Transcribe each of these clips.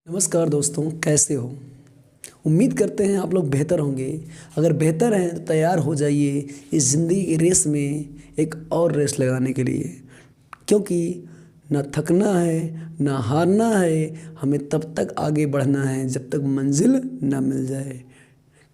नमस्कार दोस्तों, कैसे हो। उम्मीद करते हैं आप लोग बेहतर होंगे। अगर बेहतर हैं तो तैयार हो जाइए इस ज़िंदगी की रेस में एक और रेस लगाने के लिए, क्योंकि ना थकना है ना हारना है। हमें तब तक आगे बढ़ना है जब तक मंजिल ना मिल जाए,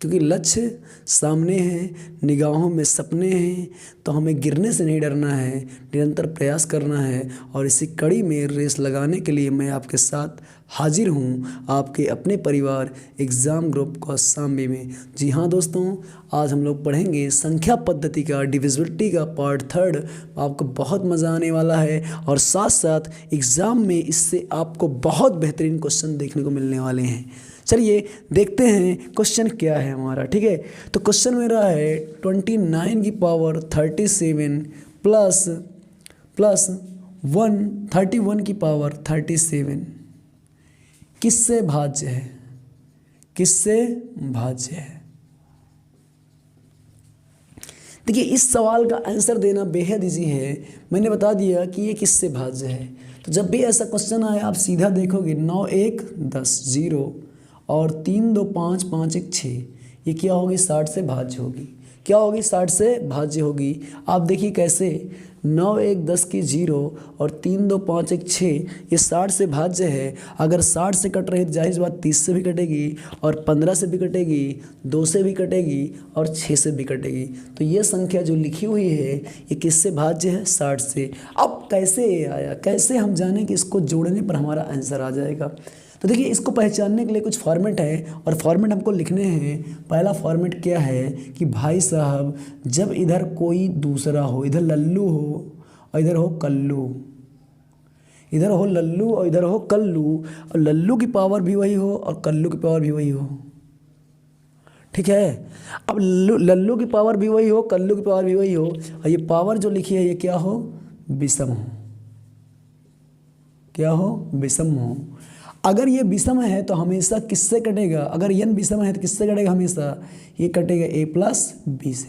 क्योंकि लक्ष्य सामने है, निगाहों में सपने हैं। तो हमें गिरने से नहीं डरना है, निरंतर प्रयास करना है। और इसी कड़ी में रेस लगाने के लिए मैं आपके साथ हाजिर हूँ, आपके अपने परिवार एग्ज़ाम ग्रुप कौशाम्बी में। जी हाँ दोस्तों, आज हम लोग पढ़ेंगे संख्या पद्धति का डिविजिबिलिटी का पार्ट 3। आपको बहुत मज़ा आने वाला है और साथ साथ एग्ज़ाम में इससे आपको बहुत बेहतरीन क्वेश्चन देखने को मिलने वाले हैं। चलिए देखते हैं क्वेश्चन क्या है हमारा। ठीक है, तो क्वेश्चन मेरा है 29 की पावर 37 प्लस 31 की पावर 37 किससे भाज्य है? किससे भाज्य है? देखिए, इस सवाल का आंसर देना बेहद इजी है। मैंने बता दिया कि ये किससे भाज्य है। तो जब भी ऐसा क्वेश्चन आए आप सीधा देखोगे 9 1 10 0 और 3 2 5 5 1 6, ये क्या होगी? 60 से भाज्य होगी। क्या होगी? 60 से भाज्य होगी। आप देखिए कैसे, 9 1 10 की 0 और 3 2 5 1 6, ये 60 से भाज्य है। अगर 60 से कट रही तो जाहिर सी बात 30 से भी कटेगी और 15 से भी कटेगी, 2 से भी कटेगी और 6 से भी कटेगी। तो ये संख्या जो लिखी हुई है ये किससे भाज्य है? 60 से। अब कैसे ये आया, कैसे हम जानें कि इसको जोड़ने पर हमारा आंसर आ जाएगा? तो देखिए, इसको पहचानने के लिए कुछ फॉर्मेट है और फॉर्मेट हमको लिखने हैं। पहला फॉर्मेट क्या है कि भाई साहब, जब इधर कोई दूसरा हो, इधर लल्लू हो और इधर हो कल्लू, इधर हो लल्लू और इधर हो कल्लू, और लल्लू की पावर भी वही हो और कल्लू की पावर भी वही हो। ठीक है, अब लल्लू की पावर भी वही हो, कल्लू की पावर भी वही हो, और ये पावर जो लिखी है ये क्या हो? विषम हो। क्या हो? विषम हो। अगर ये विषम है तो हमेशा किससे कटेगा? अगर यन विषम है तो किससे कटेगा? हमेशा ये कटेगा a प्लस बी से।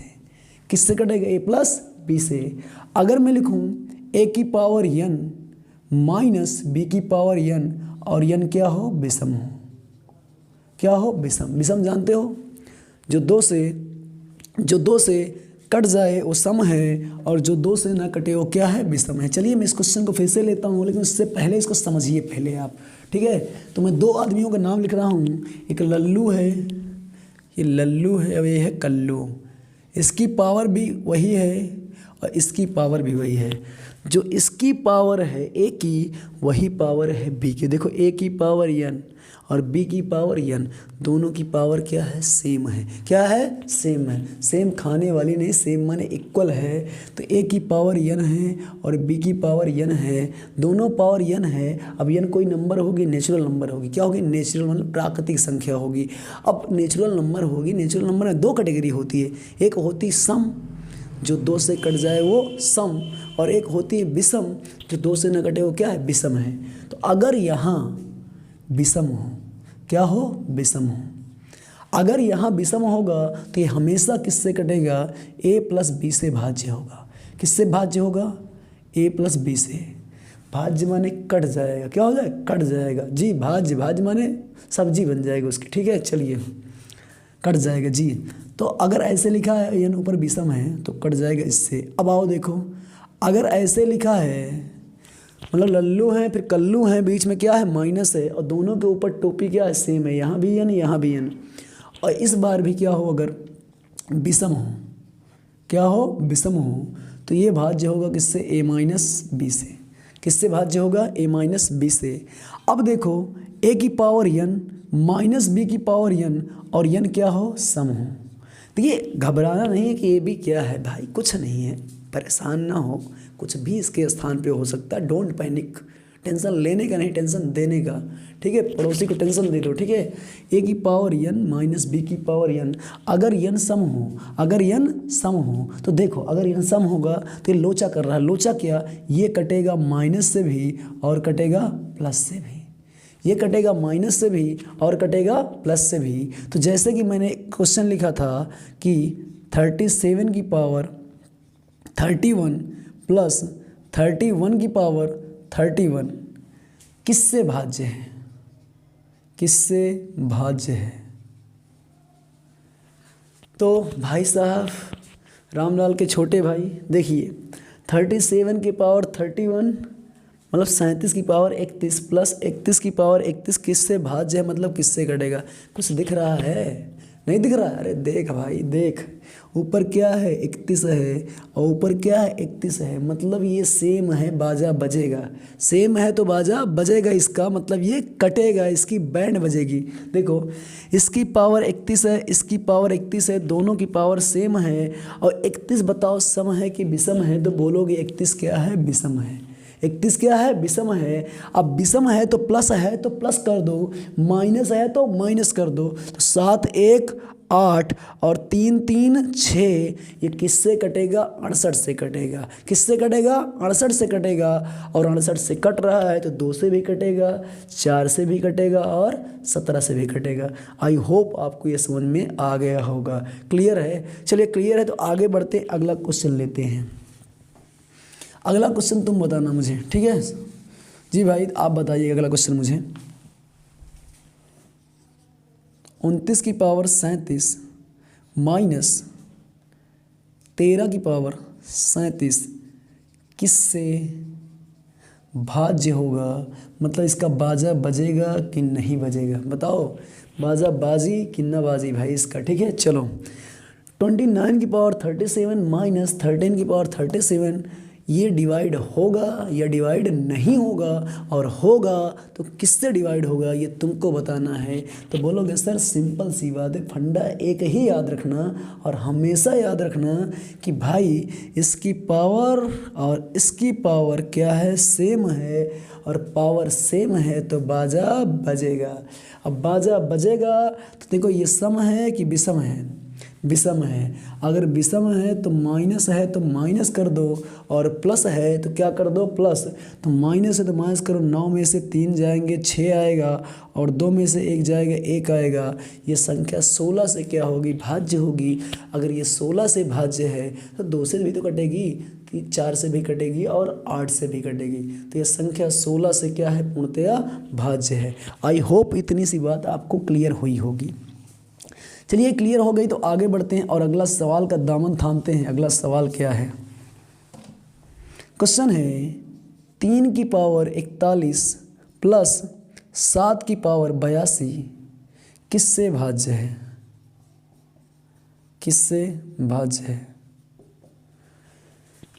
किससे कटेगा? a प्लस बी से। अगर मैं लिखूं a की पावर n माइनस b की पावर n और n क्या हो? विषम हो। क्या हो? विषम। विषम जानते हो, जो दो से कट जाए वो सम है और जो 2 से ना कटे वो क्या है? विषम है। चलिए मैं इस क्वेश्चन को फिर से लेता हूँ, लेकिन उससे पहले इसको समझिए पहले आप। ठीक है, तो मैं 2 आदमियों का नाम लिख रहा हूँ। एक लल्लू है, ये लल्लू है और ये है कल्लू। इसकी पावर भी वही है और इसकी पावर भी वही है। जो इसकी पावर है a की, वही पावर है b की। देखो, a की पावर n और b की पावर n, दोनों की पावर क्या है? सेम है। क्या है? सेम है। सेम खाने वाली नहीं, सेम माने इक्वल है। तो a की पावर n है और b की पावर n है, दोनों पावर n है। अब n कोई नंबर होगी, नेचुरल नंबर होगी। क्या होगी? नेचुरल मतलब प्राकृतिक संख्या होगी। अब नेचुरल नंबर होगी, नेचुरल नंबर में 2 कैटेगरी होती है। एक होती सम, जो 2 से कट जाए वो सम, और एक होती है विषम, जो 2 से न कटे वो क्या है? विषम है। तो अगर यहाँ विषम हो, क्या हो? विषम हो। अगर यहाँ विषम होगा तो ये हमेशा किससे कटेगा? a प्लस बी से भाज्य होगा। किससे भाज्य होगा? a प्लस बी से। भाज्य माने कट जाएगा। क्या हो जाएगा? कट जाएगा जी। भाज्य, भाज्य माने सब्जी बन जाएगी उसकी। ठीक है, चलिए, कट जाएगा जी। तो अगर ऐसे लिखा है n ऊपर विषम है तो कट जाएगा इससे। अब आओ देखो, अगर ऐसे लिखा है मतलब लल्लू है फिर कल्लू है, बीच में क्या है? माइनस है, और दोनों के ऊपर टोपी क्या है? सेम है। यहाँ भी n, यहाँ भी n, और इस बार भी क्या हो? अगर विषम हो, क्या हो? विषम हो, तो ये भाज्य होगा किससे? a माइनस बी से। किससे भाज्य होगा? a माइनस बी से। अब देखो, a की पावर n माइनस बी की पावर n और n क्या हो? सम हो। देखिए, घबराना नहीं है कि ये भी क्या है भाई, कुछ नहीं है, परेशान ना हो, कुछ भी इसके स्थान पे हो सकता है। डोंट पैनिक, टेंशन लेने का नहीं, टेंशन देने का। ठीक है, पड़ोसी को टेंशन दे दो। ठीक है, a की पावर n माइनस बी की पावर n, अगर n सम हो, अगर n सम हो तो देखो, अगर n सम होगा तो ये लोचा कर रहा है। लोचा क्या? ये कटेगा माइनस से भी और कटेगा प्लस से भी। ये कटेगा माइनस से भी और कटेगा प्लस से भी। तो जैसे कि मैंने क्वेश्चन लिखा था कि 37 की पावर 31 प्लस 31 की पावर 31 किससे भाज्य है? किससे भाज्य है। तो भाई साहब रामलाल के छोटे भाई देखिए 37 की पावर 31 मतलब 37 की पावर 31 प्लस 31 की पावर 31 किससे भाज्य है मतलब किससे कटेगा। कुछ दिख रहा है? नहीं दिख रहा है? अरे देख भाई देख, ऊपर क्या है 31 है और ऊपर क्या है 31 है, मतलब ये सेम है, बाजा बजेगा। सेम है तो बाजा बजेगा, इसका मतलब ये कटेगा, इसकी बैंड बजेगी। देखो इसकी पावर 31 है, इसकी पावर 31 है, दोनों की पावर सेम है और 31 बताओ सम है कि विषम है, तो बोलोगे 31 क्या है विषम है। 31 क्या है विषम है। अब विषम है तो प्लस कर दो, माइनस है तो माइनस कर दो। तो 7 1 8 और 3 3 6, ये किससे कटेगा 68 से कटेगा। किससे कटेगा 68 से कटेगा। और 68 से कट रहा है तो 2 से भी कटेगा, 4 से भी कटेगा और 17 से भी कटेगा। आई होप आपको ये समझ में आ गया होगा। क्लियर है? चलिए क्लियर है तो आगे बढ़ते हैं, अगला क्वेश्चन लेते हैं। अगला क्वेश्चन तुम बताना मुझे, ठीक है जी भाई आप बताइए अगला क्वेश्चन मुझे। 29 की पावर 37 माइनस 13 की पावर 37 किससे भाज्य होगा, मतलब इसका बाजा बजेगा कि नहीं बजेगा। बताओ बाजा बाजी कि ना बाजी भाई इसका, ठीक है। चलो 29 की पावर 37 माइनस 13 की पावर 37 ये डिवाइड होगा या डिवाइड नहीं होगा, और होगा तो किससे डिवाइड होगा ये तुमको बताना है। तो बोलोगे सर सिंपल सी बात है, फंडा एक ही याद रखना और हमेशा याद रखना कि भाई इसकी पावर और इसकी पावर क्या है सेम है, और पावर सेम है तो बाजा बजेगा। अब बाजा बजेगा तो देखो ये सम है कि विषम है, विषम है। अगर विषम है तो माइनस है तो माइनस कर दो, और प्लस है तो क्या कर दो प्लस। तो माइनस है तो माइनस करो, 9 में से 3 जाएंगे 6 आएगा, और 2 में से 1 जाएगा 1 आएगा। ये संख्या 16 से क्या होगी भाज्य होगी। अगर ये 16 से भाज्य है तो 2 से भी तो कटेगी, 4 से भी कटेगी और 8 से भी कटेगी। तो ये संख्या 16 से क्या है पूर्णतया भाज्य है। आई होप इतनी सी बात आपको क्लियर हुई होगी। चलिए क्लियर हो गई तो आगे बढ़ते हैं और अगला सवाल का दामन थामते हैं। अगला सवाल क्या है, क्वेश्चन है 3 की पावर 41 प्लस 7 की पावर 82 किससे भाज्य है। किससे भाज्य है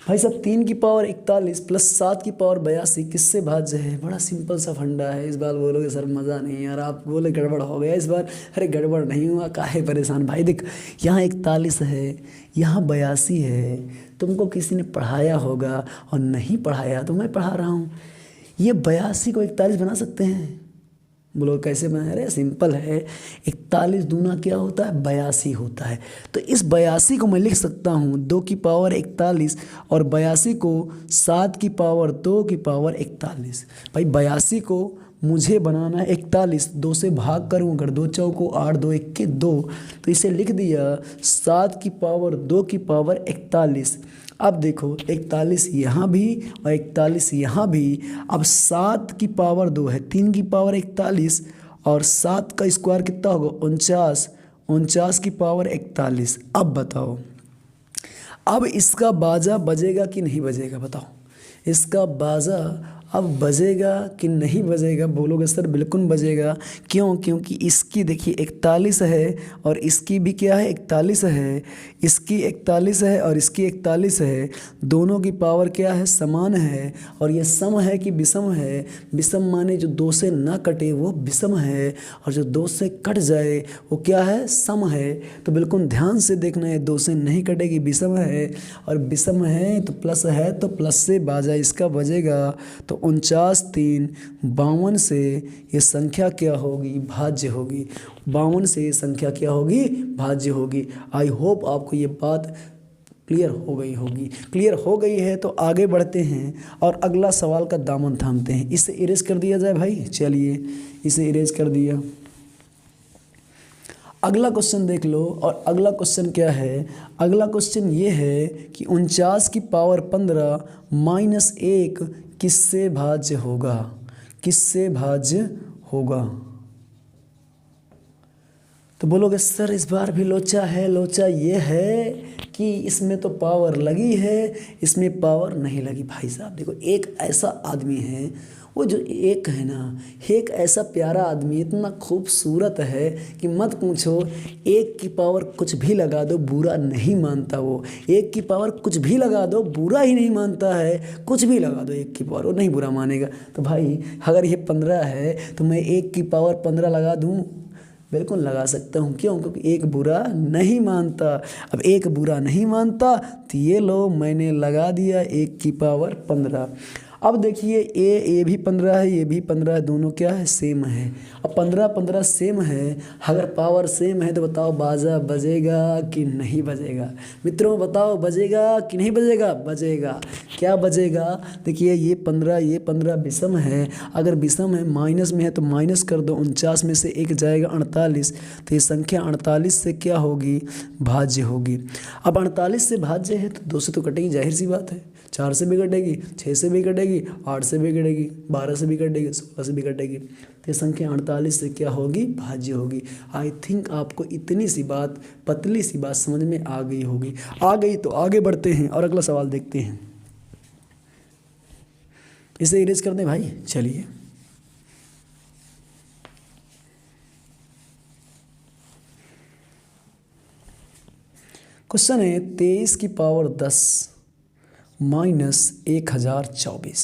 भाई साहब। 3 की पावर 41 प्लस 7 की पावर 82 किससे भाज्य है। बड़ा सिंपल सा फंडा है। इस बार बोलोगे सर मज़ा नहीं यार, आप बोले गड़बड़ हो गया इस बार। अरे गड़बड़ नहीं हुआ, काहे परेशान भाई। देख यहाँ 41 है, यहाँ 82 है। तुमको किसी ने पढ़ाया होगा और नहीं पढ़ाया तो मैं पढ़ा रहा हूँ। ये 82 को 41 बना सकते हैं। बोलो कैसे बनाया। अरे सिंपल है, 41 दूना क्या होता है 82 होता है। तो इस 82 को मैं लिख सकता हूँ 2 की पावर 41 और 82 को 7 की पावर 2 की पावर 41। भाई 82 को मुझे बनाना है 41, 2 से भाग करूँ अगर 2 चौको 8 2 1 के 2, तो इसे लिख दिया 7 की पावर 2 की पावर 41। अब देखो 41 यहाँ भी और 41 यहाँ भी। अब 7 की पावर 2 है, 3 की पावर 41 और 7 का स्क्वायर कितना होगा 49, 49 की पावर 41। अब बताओ अब इसका बाजा बजेगा कि नहीं बजेगा। बताओ इसका बाजा अब बजेगा कि नहीं बजेगा। बोलोगे सर बिल्कुल बजेगा। क्यों? क्योंकि इसकी देखिए 41 है और इसकी भी क्या है 41 है, इसकी 41 है और इसकी 41 है। दोनों की पावर क्या है समान है, और ये सम है कि विषम है। विषम माने जो 2 से ना कटे वो विषम है, और जो 2 से कट जाए वो क्या है सम है। तो बिल्कुल ध्यान से देखना है, 2 से नहीं कटेगी विषम है, और विषम है तो प्लस है तो प्लस से बाजा इसका बजेगा। तो 49 3 52 से ये संख्या क्या होगी भाज्य होगी। 52 से ये संख्या क्या होगी भाज्य होगी। आई होप आपको ये बात क्लियर हो गई होगी। क्लियर हो गई है तो आगे बढ़ते हैं और अगला सवाल का दामन थामते हैं। इसे इरेज कर दिया जाए भाई। चलिए इसे इरेज कर दिया। अगला क्वेश्चन देख लो। और अगला क्वेश्चन क्या है, अगला क्वेश्चन ये है कि 49 की पावर 15 माइनस 1 किससे भाज्य होगा। किससे भाज्य होगा। तो बोलोगे सर इस बार भी लोचा है। लोचा ये है कि इसमें तो पावर लगी है, इसमें पावर नहीं लगी। भाई साहब देखो, एक ऐसा आदमी है, वो जो एक है ना, एक ऐसा प्यारा आदमी, इतना खूबसूरत है कि मत पूछो। एक की पावर कुछ भी लगा दो बुरा नहीं मानता वो। एक की पावर कुछ भी लगा दो बुरा ही नहीं मानता है। कुछ भी लगा दो एक की पावर, वो नहीं बुरा मानेगा। तो भाई अगर ये 15 है तो मैं एक की पावर 15 लगा दूँ? बिल्कुल लगा सकता हूँ। क्यों? क्योंकि एक बुरा नहीं मानता। अब एक बुरा नहीं मानता तो ये लो मैंने लगा दिया एक की पावर 15। अब देखिए ये भी 15 है, ये भी 15 है, दोनों क्या है? सेम है। अब 15 15 सेम है, अगर पावर सेम है तो बताओ बाजा बजेगा कि नहीं बजेगा? मित्रों बताओ, बजेगा कि नहीं बजेगा? बजेगा। क्या बजेगा? देखिए ये 15 विषम है। अगर विषम है, माइनस में है तो माइनस कर दो। 49 में से एक जाएगा 48, तो ये संख्या 48 से क्या होगी? भाज्य होगी। अब 48 से भाज्य है तो 2 से तो कटेगी, जाहिर सी बात है। 4 से भी कटेगी, 6 से भी कटेगी, 8 से भी कटेगी, 12 से भी कटेगी, 16 से भी कटेगी। तो ये संख्या 48 से क्या होगी? भाज्य होगी। आई थिंक आपको इतनी सी बात, पतली सी बात समझ में आ गई होगी। आ गई तो आगे बढ़ते हैं और अगला सवाल देखते हैं। इसे इरेज कर दें भाई, चलिए। क्वेश्चन है 23 की पावर 10 माइनस 1024।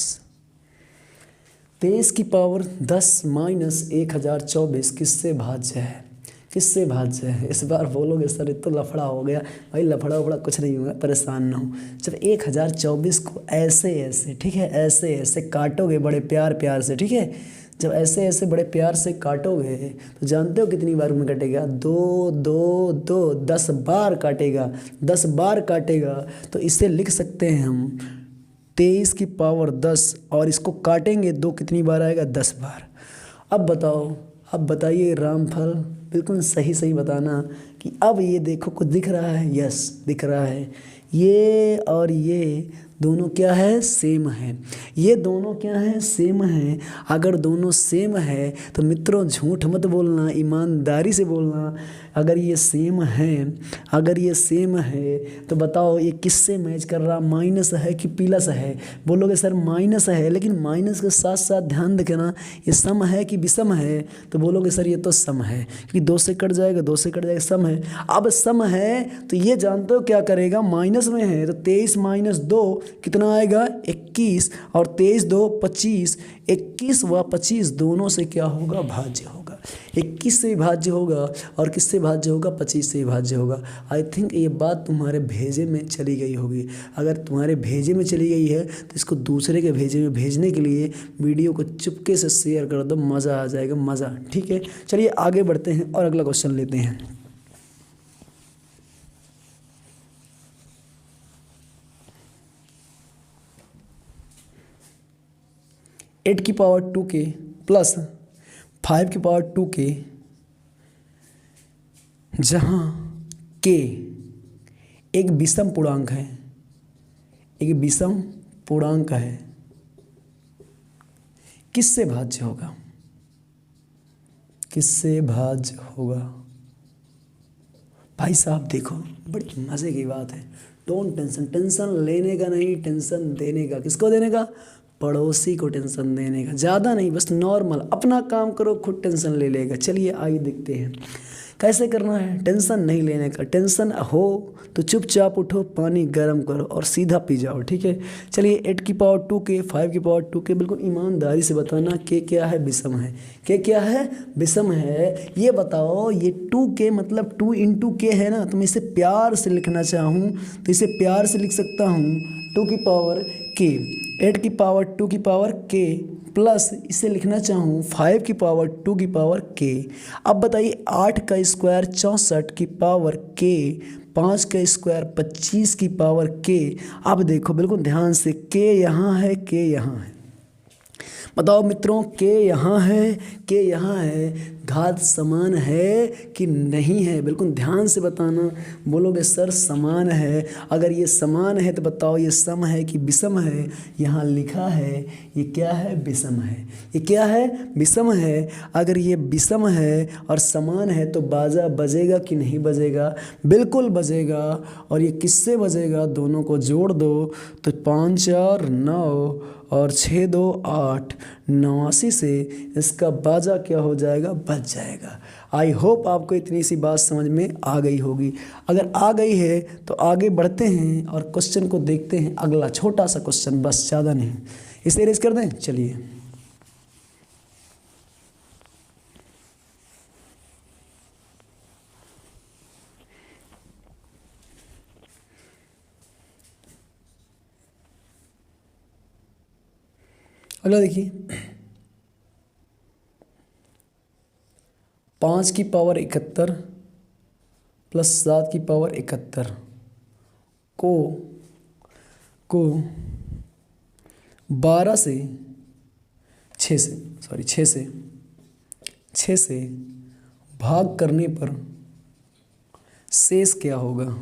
23 की पावर 10 माइनस 1024 किससे भाज्य है? किससे भाज्य है? इस बार बोलोगे सर ये तो लफड़ा हो गया। भाई लफड़ा वफड़ा कुछ नहीं हुआ, परेशान ना हो। जब 1024 को ऐसे ऐसे, ठीक है, ऐसे ऐसे काटोगे बड़े प्यार प्यार से, ठीक है, जब ऐसे ऐसे बड़े प्यार से काटोगे तो जानते हो कितनी बार में कटेगा? 2 2 2 10 बार काटेगा। 10 बार काटेगा। तो इसे लिख सकते हैं हम 23 की पावर 10, और इसको काटेंगे 2 कितनी बार आएगा? 10 बार। अब बताओ, अब बताइए रामफल, बिल्कुल सही सही बताना कि अब ये देखो कुछ दिख रहा है? यस दिख रहा है। ये और ये दोनों क्या है? सेम है। ये दोनों क्या है? सेम है। अगर दोनों सेम है तो मित्रों झूठ मत बोलना, ईमानदारी से बोलना। अगर ये सेम है, अगर ये सेम है तो बताओ ये किससे मैच कर रहा? माइनस है कि प्लस है? बोलोगे सर माइनस है, लेकिन माइनस के साथ साथ ध्यान रखना ये सम है कि विषम है? तो बोलोगे सर ये तो सम है, क्योंकि 2 से कट जाएगा, 2 से कट जाएगा, सम है। अब सम है तो ये जानते हो क्या करेगा? माइनस में है तो 23 माइनस 2 कितना आएगा? 21, और 23 2 25, 21 व 25 दोनों से क्या होगा? भाज्य होगा। 21 से भाज्य होगा, और किससे भाज्य होगा? 25 से भाज्य होगा। आई थिंक ये बात तुम्हारे भेजे में चली गई होगी। अगर तुम्हारे भेजे में चली गई है तो इसको दूसरे के भेजे में भेजने के लिए वीडियो को चुपके से शेयर कर दो, मज़ा आ जाएगा, मज़ा। ठीक है, चलिए आगे बढ़ते हैं और अगला क्वेश्चन लेते हैं। एट की पावर 2 के प्लस 5 की पावर 2 के, जहाँ के एक विषम पूर्णांक है, एक विषम पूर्णांक है, किससे भाज्य होगा? किससे भाज्य होगा? भाई साहब देखो, बड़ी मज़े की बात है। डोंट टेंशन, टेंशन लेने का नहीं, टेंशन देने का। किसको देने का? पड़ोसी को टेंशन देने का। ज़्यादा नहीं, बस नॉर्मल अपना काम करो, खुद टेंशन ले लेगा। चलिए आइए देखते हैं कैसे करना है। टेंशन नहीं लेने का। टेंशन हो तो चुपचाप उठो, पानी गर्म करो और सीधा पी जाओ। ठीक है, चलिए 8 की पावर 2 के, 5 की पावर 2 के, बिल्कुल ईमानदारी से बताना के क्या है? विषम है। के क्या है? विषम है। ये बताओ, ये 2 के मतलब 2 इंटू के है ना, तो मैं इसे प्यार से लिखना चाहूँ तो इसे प्यार से लिख सकता हूँ 2 की पावर के, 8 की पावर 2 की पावर के, प्लस इसे लिखना चाहूँ 5 की पावर 2 की पावर के। अब बताइए 8 का स्क्वायर 64 की पावर के, 5 का स्क्वायर 25 की पावर के। अब देखो बिल्कुल ध्यान से, के यहाँ है, के यहाँ है। बताओ मित्रों, के यहाँ है, के यहाँ है, घात समान है कि नहीं है? बिल्कुल ध्यान से बताना। बोलोगे सर समान है। अगर ये समान है तो बताओ ये सम है कि विषम है? यहाँ लिखा है ये क्या है? विषम है। ये क्या है? विषम है। अगर ये विषम है और समान है तो बाजा बजेगा कि नहीं बजेगा? बिल्कुल बजेगा। और ये किससे बजेगा? दोनों को जोड़ दो तो 5 4 9 और 6 2 8, 89 से इसका बाजा क्या हो जाएगा? बज जाएगा। आई होप आपको इतनी सी बात समझ में आ गई होगी। अगर आ गई है तो आगे बढ़ते हैं और क्वेश्चन को देखते हैं। अगला छोटा सा क्वेश्चन, बस ज़्यादा नहीं। इसे इरेज कर दें, चलिए। अगला देखिए, 5 की पावर 71 प्लस 7 की पावर 71 को 12 से 6 से भाग करने पर शेष क्या होगा?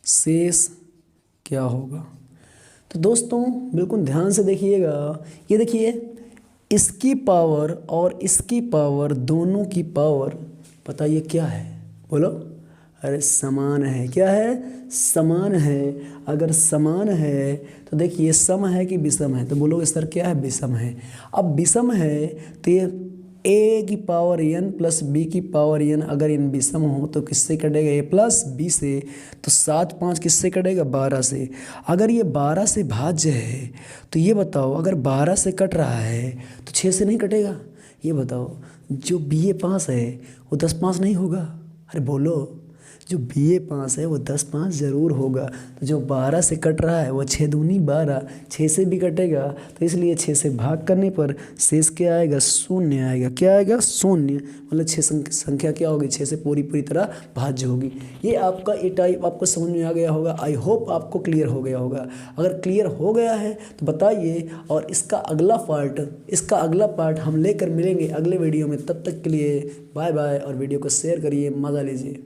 शेष क्या होगा? तो दोस्तों बिल्कुल ध्यान से देखिएगा। ये देखिए, इसकी पावर और इसकी पावर, दोनों की पावर बताइए क्या है? बोलो। अरे समान है। क्या है? समान है। अगर समान है तो देखिए सम है कि विषम है? तो बोलोगे सर क्या है? विषम है। अब विषम है तो ये ए की पावर n प्लस बी की पावर n अगर इन विषम हो तो किससे कटेगा? a प्लस बी से। तो 7 5 किससे कटेगा? 12 से। अगर ये 12 से भाज्य है तो ये बताओ, अगर 12 से कट रहा है तो 6 से नहीं कटेगा? ये बताओ, जो BA पास है वो 10 पास नहीं होगा? अरे बोलो, जो BA पास है वो 10 पास ज़रूर होगा। तो जो 12 से कट रहा है वो 6 दूनी 12, 6 से भी कटेगा। तो इसलिए 6 से भाग करने पर शेष क्या आएगा? शून्य आएगा। क्या आएगा? शून्य। मतलब 6 संख्या क्या होगी? 6 से पूरी तरह भाज्य होगी। ये आपका ए टाइप आपको समझ में आ गया होगा। आई होप आपको क्लियर हो गया होगा। अगर क्लियर हो गया है तो बताइए, और इसका अगला पार्ट हम लेकर मिलेंगे अगले वीडियो में। तब तक के लिए बाय बाय, और वीडियो को शेयर करिए, मज़ा लीजिए।